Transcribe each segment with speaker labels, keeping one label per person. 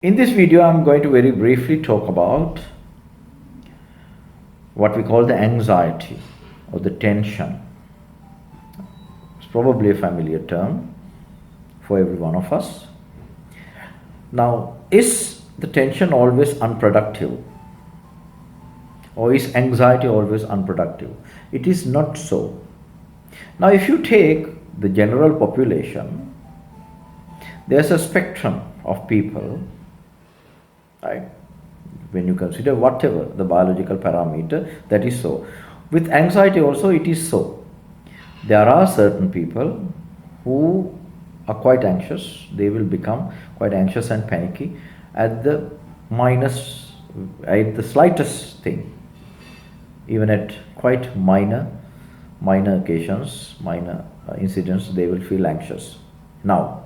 Speaker 1: In this video, I'm going to very briefly talk about what we call the anxiety or the tension. It's probably a familiar term for every one of us. Now, is the tension always unproductive? Or is anxiety always unproductive? It is not so. Now, if you take the general population, there's a spectrum of people, right? When you consider whatever the biological parameter, that is so. With anxiety also it is so. There are certain people who are quite anxious. They will become quite anxious and panicky at the slightest thing, even at quite minor occasions, minor incidents, they will feel anxious. Now,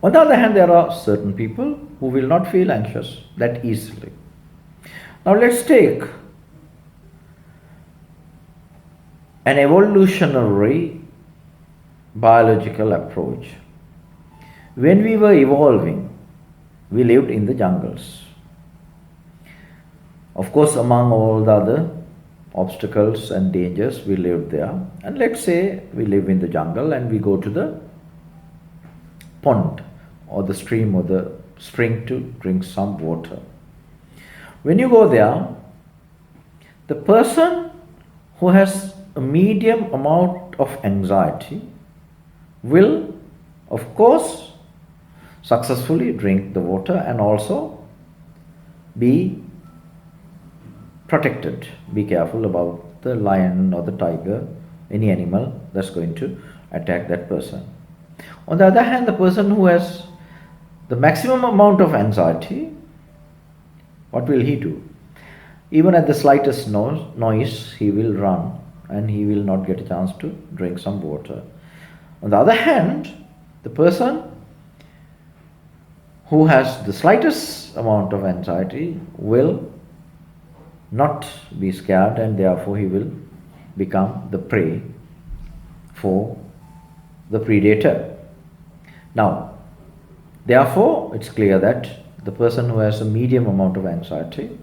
Speaker 1: on the other hand, there are certain people who will not feel anxious that easily. Now let's take an evolutionary biological approach. When we were evolving, we lived in the jungles. Of course, among all the other obstacles and dangers, we lived there. And let's say we live in the jungle and we go to the pond or the stream or the spring to drink some water. When you go there, the person who has a medium amount of anxiety will, of course, successfully drink the water and also be protected. Be careful about the lion or the tiger, any animal that's going to attack that person. On the other hand, the person who has the maximum amount of anxiety, what will he do? Even at the slightest noise, he will run and he will not get a chance to drink some water. On the other hand, the person who has the slightest amount of anxiety will not be scared, and therefore he will become the prey for the predator. Now, therefore, it's clear that the person who has a medium amount of anxiety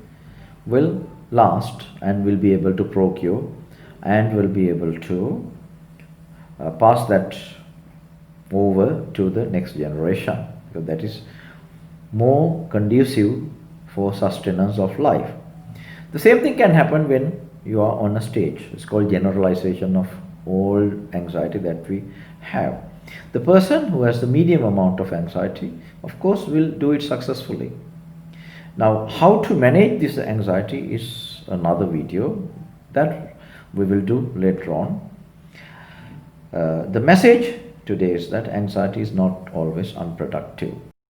Speaker 1: will last and will be able to procure and will be able to pass that over to the next generation, because that is more conducive for sustenance of life. The same thing can happen when you are on a stage. It's called generalization of all anxiety that we have. The person who has the medium amount of anxiety, of course, will do it successfully. Now, how to manage this anxiety is another video that we will do later on. The message today is that anxiety is not always unproductive.